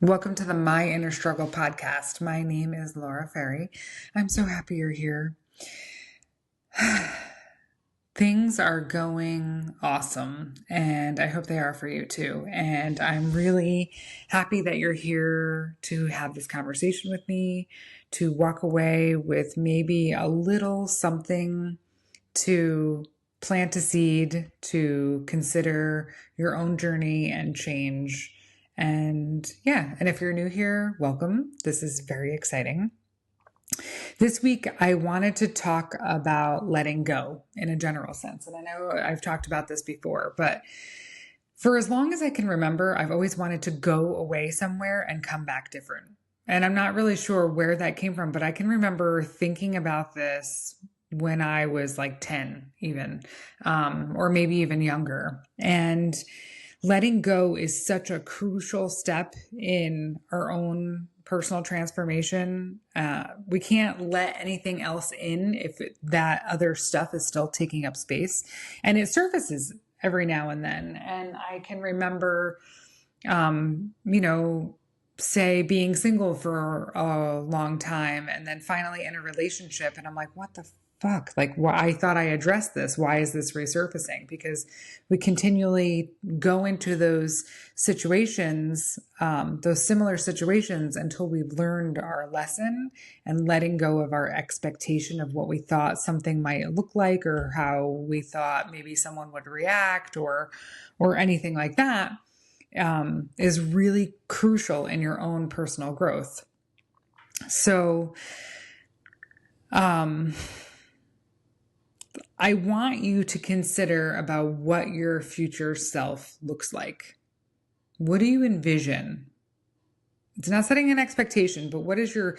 Welcome to the My Inner Struggle podcast. My name is Laura Ferri. I'm so happy you're here. Things are going awesome, and I hope they are for you too. And I'm really happy that you're here to have this conversation with me, to walk away with maybe a little something to plant a seed, to consider your own journey and change. And if you're new here, welcome. This is very exciting. This week, I wanted to talk about letting go in a general sense. And I know I've talked about this before, but for as long as I can remember, I've always wanted to go away somewhere and come back different. And I'm not really sure where that came from, but I can remember thinking about this when I was like 10 even, or maybe even younger. And letting go is such a crucial step in our own personal transformation. We can't let anything else in if that other stuff is still taking up space. And it surfaces every now and then. And I can remember, say being single for a long time and then finally in a relationship. And I'm like, what the fuck? Like, why? I thought I addressed this. Why is this resurfacing? Because we continually go into those situations, those similar situations until we've learned our lesson and letting go of our expectation of what we thought something might look like or how we thought maybe someone would react or anything like that, is really crucial in your own personal growth. So, I want you to consider about what your future self looks like. What do you envision? It's not setting an expectation, but what is your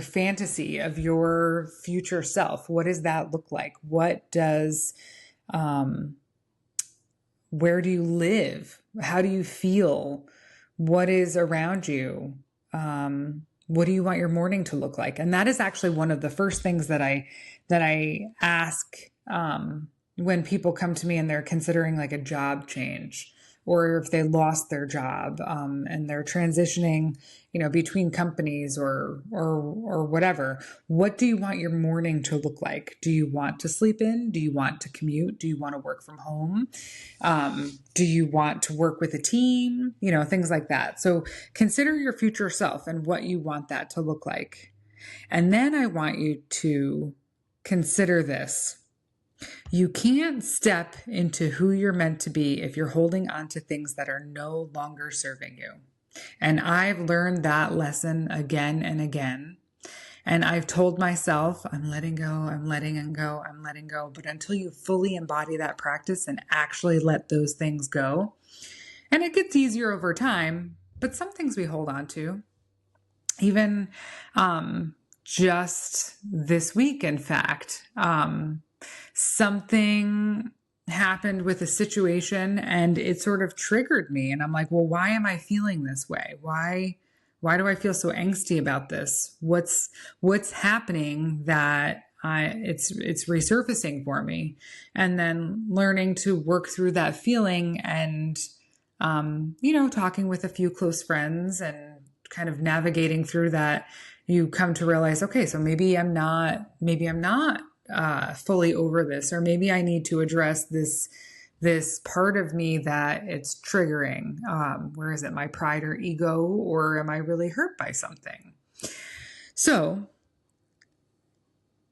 fantasy of your future self? What does that look like? What does, where do you live? How do you feel? What is around you? What do you want your morning to look like? And that is actually one of the first things that I ask when people come to me and they're considering like a job change, or if they lost their job and they're transitioning, between companies or whatever. What do you want your morning to look like? Do you want to sleep in? Do you want to commute? Do you want to work from home? Do you want to work with a team? Things like that. So consider your future self and what you want that to look like. And then I want you to consider this. You can't step into who you're meant to be if you're holding on to things that are no longer serving you. And I've learned that lesson again and again. And I've told myself, I'm letting go, I'm letting go, I'm letting go. But until you fully embody that practice and actually let those things go, and it gets easier over time, but some things we hold on to. Even just this week, in fact, something happened with a situation and it sort of triggered me. And I'm like, well, why am I feeling this way? Why do I feel so angsty about this? What's happening that it's resurfacing for me? And then learning to work through that feeling and, talking with a few close friends and kind of navigating through that, you come to realize, okay, so maybe I'm not fully over this, or maybe I need to address this part of me that it's triggering. Where is it? My pride or ego, or am I really hurt by something? So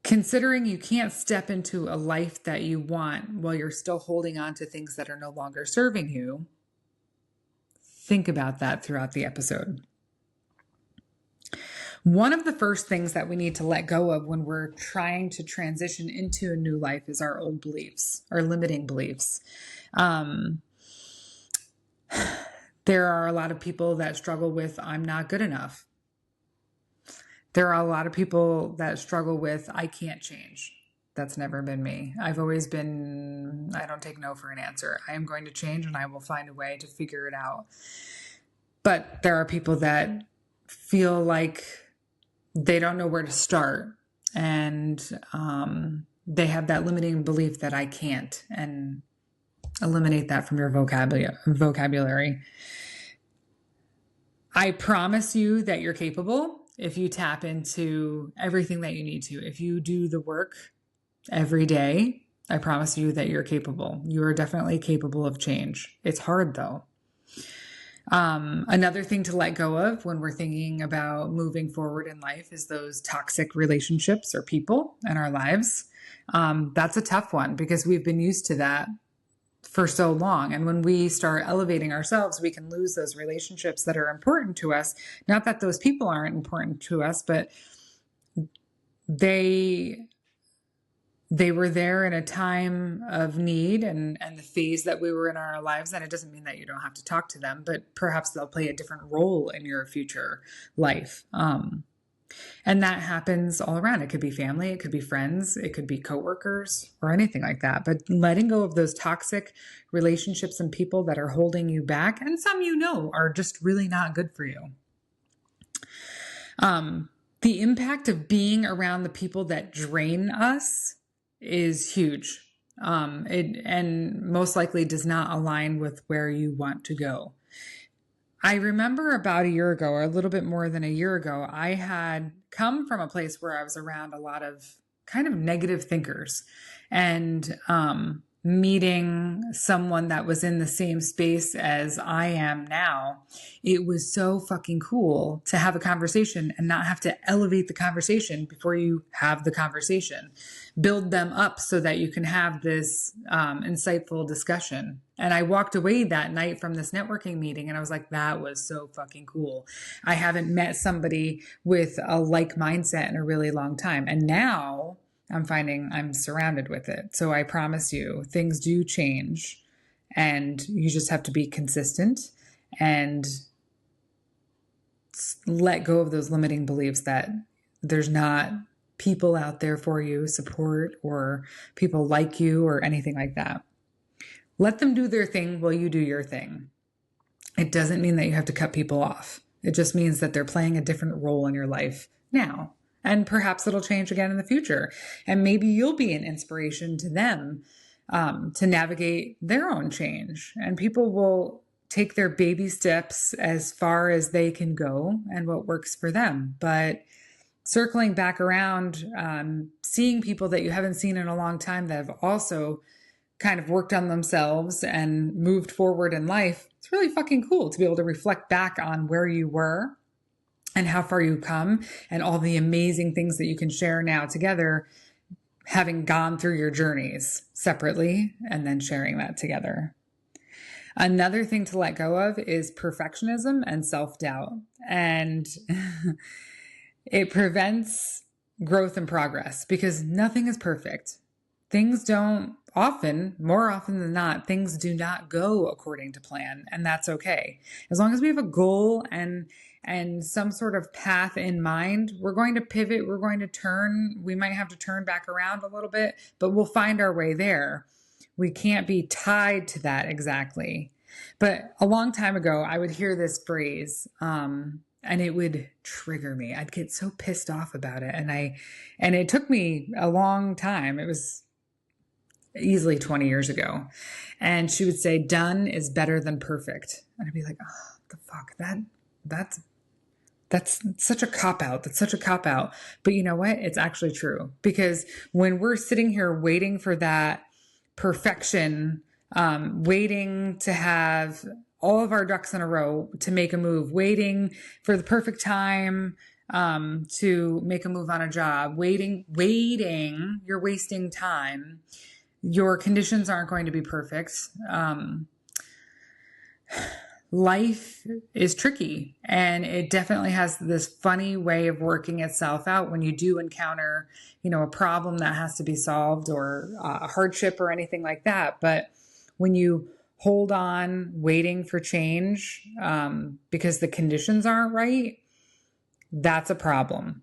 considering you can't step into a life that you want while you're still holding on to things that are no longer serving you, think about that throughout the episode. One of the first things that we need to let go of when we're trying to transition into a new life is our old beliefs, our limiting beliefs. There are a lot of people that struggle with, I'm not good enough. There are a lot of people that struggle with, I can't change. That's never been me. I've always been, I don't take no for an answer. I am going to change and I will find a way to figure it out. But there are people that feel like they don't know where to start, and they have that limiting belief that I can't, and eliminate that from your vocabulary. I promise you that you're capable if you tap into everything that you need to. If you do the work every day, I promise you that you're capable. You are definitely capable of change. It's hard though. Another thing to let go of when we're thinking about moving forward in life is those toxic relationships or people in our lives. That's a tough one because we've been used to that for so long. And when we start elevating ourselves, we can lose those relationships that are important to us. Not that those people aren't important to us, but they were there in a time of need and the phase that we were in our lives. And it doesn't mean that you don't have to talk to them, but perhaps they'll play a different role in your future life. And that happens all around. It could be family, it could be friends, it could be coworkers or anything like that. But letting go of those toxic relationships and people that are holding you back, and some are just really not good for you. The impact of being around the people that drain us is huge. And most likely does not align with where you want to go. I remember about a year ago, or a little bit more than a year ago, I had come from a place where I was around a lot of kind of negative thinkers, and meeting someone that was in the same space as I am now, it was so fucking cool to have a conversation and not have to elevate the conversation before you have the conversation. Build them up so that you can have this insightful discussion. And I walked away that night from this networking meeting and I was like, that was so fucking cool. I haven't met somebody with a like mindset in a really long time. And now I'm finding I'm surrounded with it. So I promise you, things do change and you just have to be consistent and let go of those limiting beliefs that there's not people out there for you, support, or people like you or anything like that. Let them do their thing while you do your thing. It doesn't mean that you have to cut people off. It just means that they're playing a different role in your life now. And perhaps it'll change again in the future. And maybe you'll be an inspiration to them to navigate their own change. And people will take their baby steps as far as they can go and what works for them. But circling back around, seeing people that you haven't seen in a long time that have also kind of worked on themselves and moved forward in life, it's really fucking cool to be able to reflect back on where you were and how far you've come and all the amazing things that you can share now together, having gone through your journeys separately and then sharing that together. Another thing to let go of is perfectionism and self-doubt. And it prevents growth and progress because nothing is perfect. Things don't more often than not, things do not go according to plan, and that's okay. As long as we have a goal and some sort of path in mind, we're going to pivot, we're going to turn, we might have to turn back around a little bit, but we'll find our way there. We can't be tied to that exactly. But a long time ago, I would hear this phrase, and it would trigger me. I'd get so pissed off about it. And it took me a long time. It was easily 20 years ago. And she would say, done is better than perfect. And I'd be like, oh, the fuck, that's such a cop-out. That's such a cop-out. But you know what? It's actually true. Because when we're sitting here waiting for that perfection, waiting to have all of our ducks in a row to make a move, waiting for the perfect time to make a move on a job, waiting, you're wasting time. Your conditions aren't going to be perfect. Life is tricky, and it definitely has this funny way of working itself out when you do encounter, a problem that has to be solved or a hardship or anything like that. But when you hold on waiting for change because the conditions aren't right, that's a problem.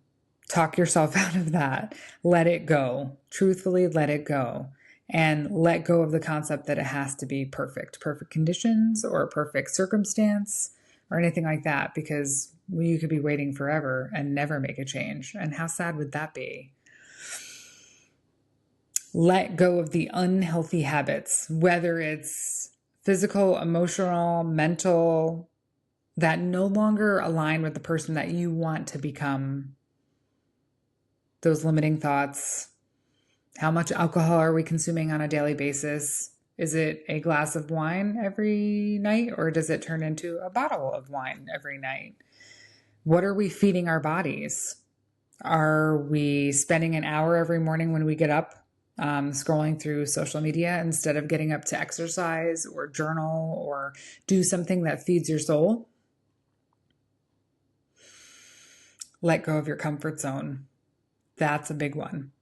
Talk yourself out of that. Let it go. Truthfully, let it go. And let go of the concept that it has to be perfect conditions or a perfect circumstance or anything like that, because you could be waiting forever and never make a change. And how sad would that be? Let go of the unhealthy habits, whether it's physical, emotional, mental, that no longer align with the person that you want to become. Those limiting thoughts. How much alcohol are we consuming on a daily basis? Is it a glass of wine every night, or does it turn into a bottle of wine every night? What are we feeding our bodies? Are we spending an hour every morning when we get up scrolling through social media instead of getting up to exercise or journal or do something that feeds your soul? Let go of your comfort zone. That's a big one.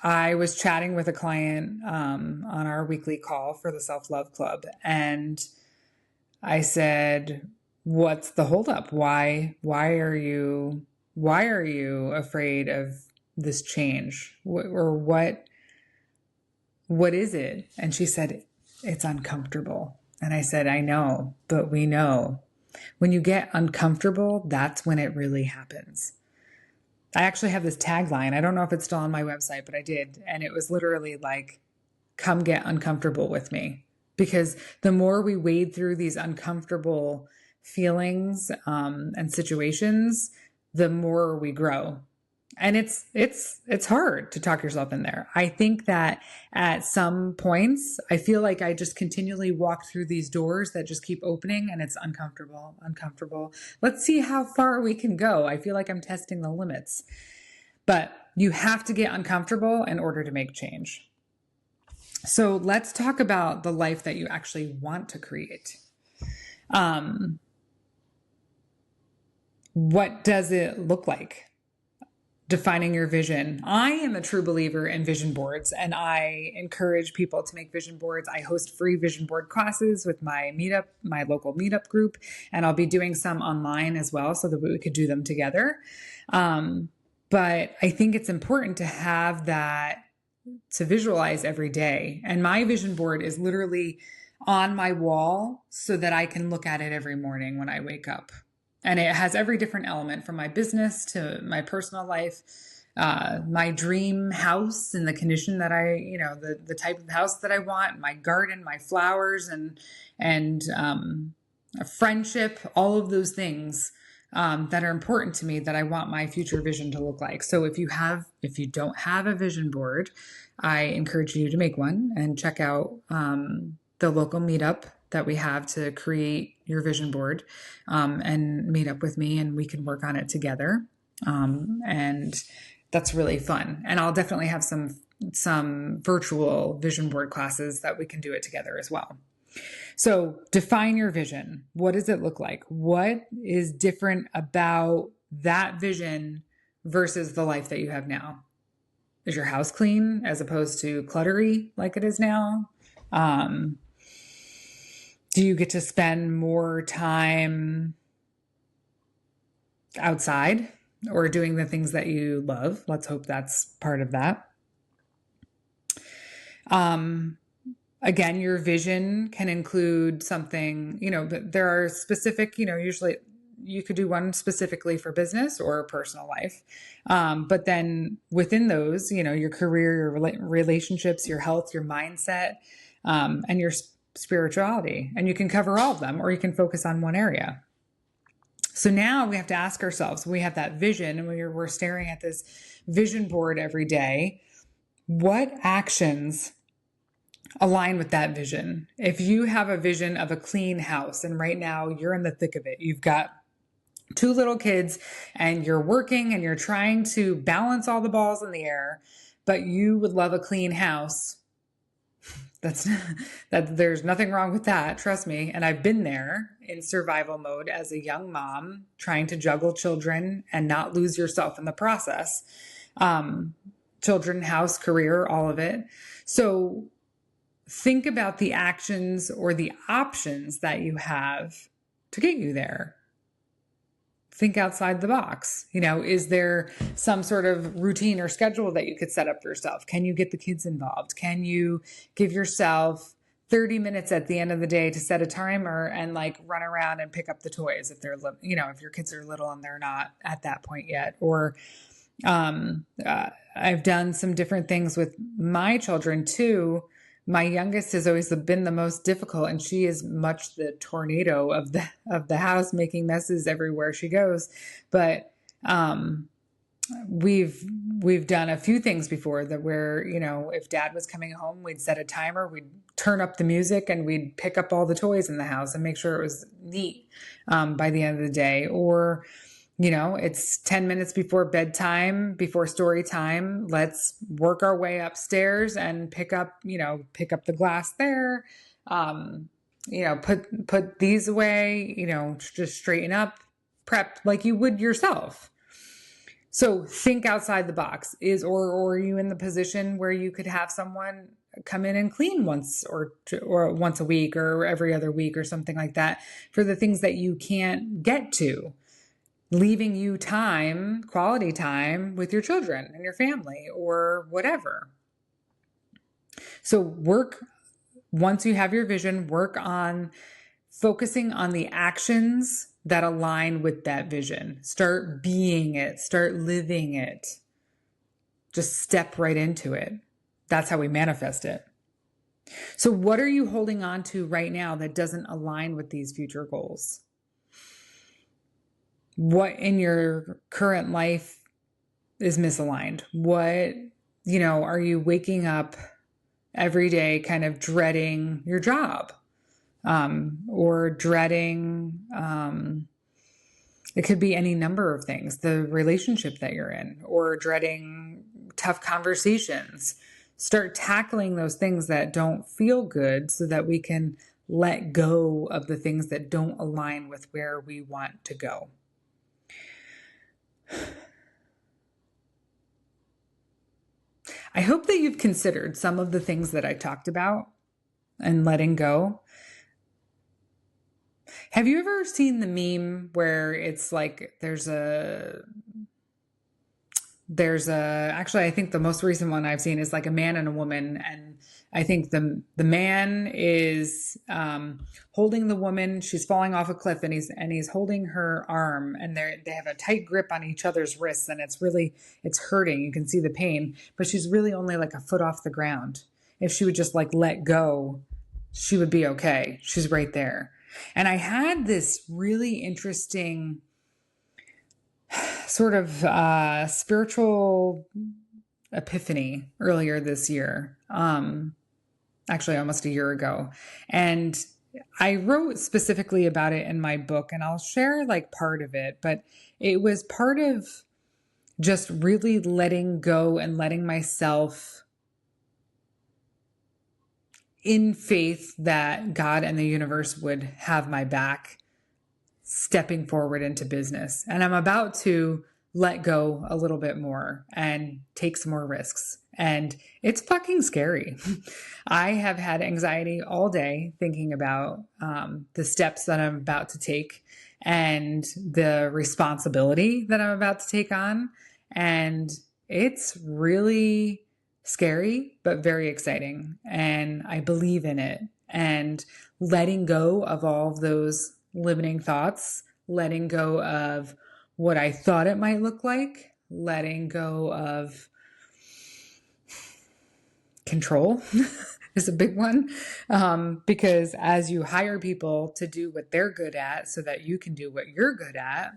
I was chatting with a client on our weekly call for the Self-Love Club, and I said, "What's the holdup? Why are you afraid of this change? What is it?" And she said, "It's uncomfortable." And I said, "I know, but we know when you get uncomfortable, that's when it really happens." I actually have this tagline. I don't know if it's still on my website, but I did. And it was literally like, "Come get uncomfortable with me." Because the more we wade through these uncomfortable feelings and situations, the more we grow. And it's hard to talk yourself in there. I think that at some points, I feel like I just continually walk through these doors that just keep opening, and it's uncomfortable, uncomfortable. Let's see how far we can go. I feel like I'm testing the limits. But you have to get uncomfortable in order to make change. So let's talk about the life that you actually want to create. What does it look like? Defining your vision. I am a true believer in vision boards, and I encourage people to make vision boards. I host free vision board classes with my local meetup group, and I'll be doing some online as well so that we could do them together. But I think it's important to have that, to visualize every day. And my vision board is literally on my wall so that I can look at it every morning when I wake up. And it has every different element, from my business to my personal life, my dream house and the condition that the type of house that I want, my garden, my flowers, and a friendship, all of those things that are important to me that I want my future vision to look like. So if you don't have a vision board, I encourage you to make one and check out the local meetup that we have to create your vision board, and meet up with me, and we can work on it together. And that's really fun. And I'll definitely have some virtual vision board classes that we can do it together as well. So define your vision. What does it look like? What is different about that vision versus the life that you have now? Is your house clean as opposed to cluttery like it is now? Do you get to spend more time outside or doing the things that you love? Let's hope that's part of that. Again, your vision can include something, but there are specific, usually you could do one specifically for business or personal life. But then within those, your career, your relationships, your health, your mindset, and your spirituality. And you can cover all of them, or you can focus on one area. So now we have to ask ourselves, we have that vision and we're staring at this vision board every day. What actions align with that vision? If you have a vision of a clean house, and right now you're in the thick of it, you've got 2 little kids and you're working and you're trying to balance all the balls in the air, but you would love a clean house. There's nothing wrong with that. Trust me. And I've been there in survival mode as a young mom, trying to juggle children and not lose yourself in the process. Children, house, career, all of it. So think about the actions or the options that you have to get you there. Think outside the box. Is there some sort of routine or schedule that you could set up for yourself? Can you get the kids involved? Can you give yourself 30 minutes at the end of the day to set a timer and run around and pick up the toys if they're, if your kids are little and they're not at that point yet? Or I've done some different things with my children too, My youngest has always been the most difficult, and she is much the tornado of the house, making messes everywhere she goes. But um, we've we've done a few things before that where, if dad was coming home, we'd set a timer, we'd turn up the music, and we'd pick up all the toys in the house and make sure it was neat by the end of the day. Or it's 10 minutes before bedtime, before story time. Let's work our way upstairs and pick up the glass there. Put these away, just straighten up, prep like you would yourself. So think outside the box. Or are you in the position where you could have someone come in and clean once or once a week or every other week or something like that for the things that you can't get to, leaving you time, quality time with your children and your family or whatever. So once you have your vision, work on focusing on the actions that align with that vision. Start being it, start living it. Just step right into it. That's how we manifest it. So what are you holding on to right now that doesn't align with these future goals? What in your current life is misaligned? What, are you waking up every day kind of dreading your job? Or dreading, it could be any number of things, the relationship that you're in, or dreading tough conversations. Start tackling those things that don't feel good so that we can let go of the things that don't align with where we want to go. I hope that you've considered some of the things that I talked about and letting go. Have you ever seen the meme where it's like actually, I think the most recent one I've seen is like a man and a woman, and I think the man is holding the woman. She's falling off a cliff, and he's holding her arm, and they have a tight grip on each other's wrists, and it's hurting. You can see the pain, but she's really only like a foot off the ground. If she would just like let go, she would be okay. She's right there. And I had this really interesting sort of spiritual epiphany earlier this year, actually almost a year ago. And I wrote specifically about it in my book, and I'll share like part of it, but it was part of just really letting go and letting myself in faith that God and the universe would have my back stepping forward into business. And I'm about to let go a little bit more and take some more risks. And it's fucking scary. I have had anxiety all day thinking about the steps that I'm about to take and the responsibility that I'm about to take on. And it's really scary, but very exciting. And I believe in it. And letting go of all of those limiting thoughts, letting go of what I thought it might look like, letting go of control is a big one. Because as you hire people to do what they're good at so that you can do what you're good at,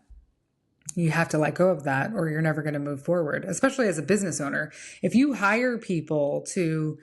you have to let go of that or you're never going to move forward, especially as a business owner. If you hire people to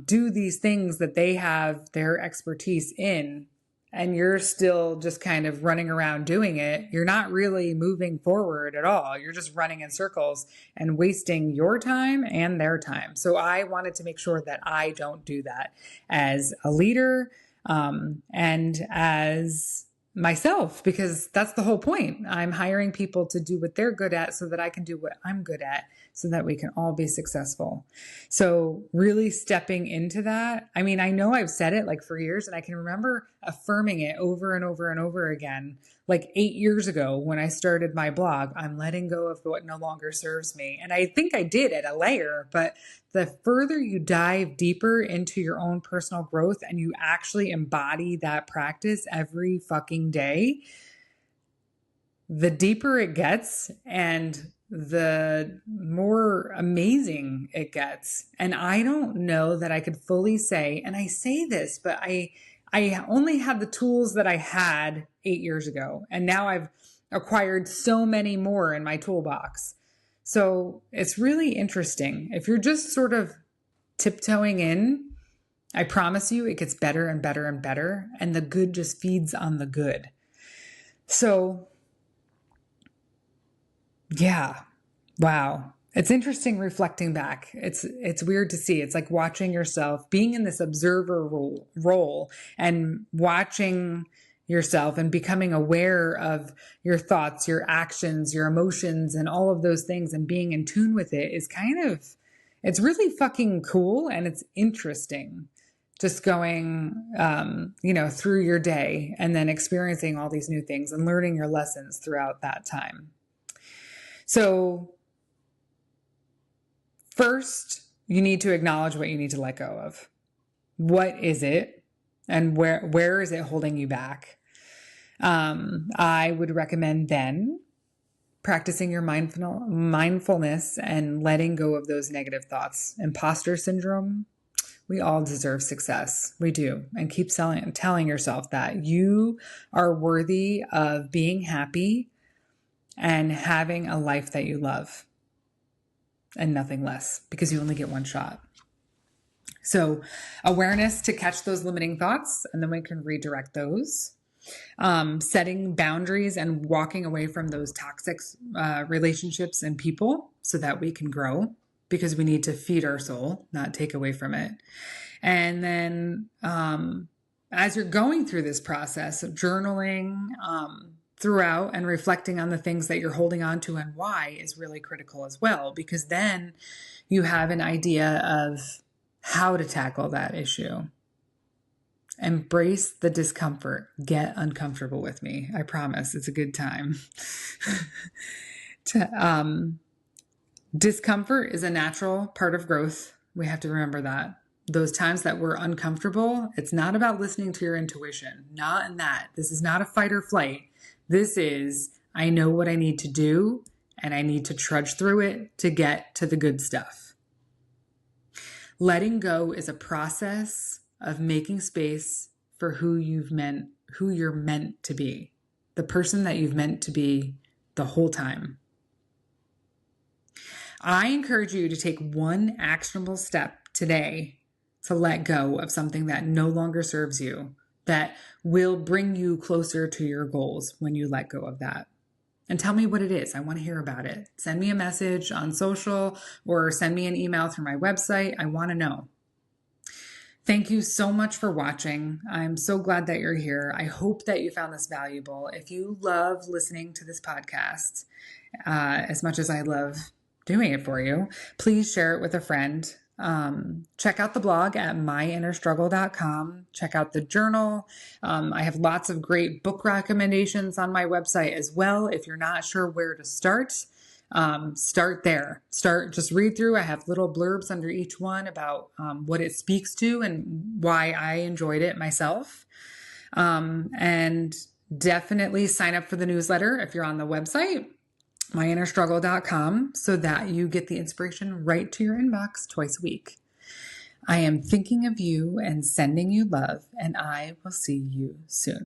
do these things that they have their expertise in, and you're still just kind of running around doing it, you're not really moving forward at all. You're just running in circles and wasting your time and their time. So I wanted to make sure that I don't do that as a leader and as myself, because that's the whole point. I'm hiring people to do what they're good at so that I can do what I'm good at so that we can all be successful. So really stepping into that. I mean, I know I've said it like for years, and I can remember affirming it over and over and over again. Like 8 years ago when I started my blog, I'm letting go of what no longer serves me. And I think I did at a layer, but the further you dive deeper into your own personal growth and you actually embody that practice every fucking day, the deeper it gets and the more amazing it gets. And I don't know that I could fully say, and I say this, but I only had the tools that I had 8 years ago. And now I've acquired so many more in my toolbox. So it's really interesting. If you're just sort of tiptoeing in, I promise you it gets better and better and better. And the good just feeds on the good. So yeah. Wow. It's interesting reflecting back. It's weird to see. It's like watching yourself, being in this observer role and watching yourself and becoming aware of your thoughts, your actions, your emotions, and all of those things, and being in tune with it is it's really fucking cool, and it's interesting just going, through your day and then experiencing all these new things and learning your lessons throughout that time. So first, you need to acknowledge what you need to let go of. What is it, and where is it holding you back? I would recommend then practicing your mindfulness and letting go of those negative thoughts. Imposter syndrome. We all deserve success. We do. And keep telling yourself that you are worthy of being happy and having a life that you love and nothing less, because you only get one shot. So awareness to catch those limiting thoughts, and then we can redirect those. Setting boundaries and walking away from those toxic relationships and people so that we can grow, because we need to feed our soul, not take away from it. And then as you're going through this process of journaling, throughout and reflecting on the things that you're holding on to and why is really critical as well, because then you have an idea of how to tackle that issue. Embrace the discomfort. Get uncomfortable with me. I promise it's a good time. Discomfort is a natural part of growth. We have to remember that. Those times that we're uncomfortable, it's not about listening to your intuition. Not in that. This is not a fight or flight. This is, I know what I need to do, and I need to trudge through it to get to the good stuff. Letting go is a process of making space for who you're meant to be, the person that you've meant to be the whole time. I encourage you to take one actionable step today to let go of something that no longer serves you, that will bring you closer to your goals when you let go of that. And tell me what it is. I want to hear about it. Send me a message on social or send me an email through my website. I want to know. Thank you so much for watching. I'm so glad that you're here. I hope that you found this valuable. If you love listening to this podcast as much as I love doing it for you, please share it with a friend. Check out the blog at myinnerstruggle.com. Check out the journal. I have lots of great book recommendations on my website as well. If you're not sure where to start there. Just read through. I have little blurbs under each one about what it speaks to and why I enjoyed it myself. And definitely sign up for the newsletter if you're on the website, myinnerstruggle.com, so that you get the inspiration right to your inbox twice a week. I am thinking of you and sending you love, and I will see you soon.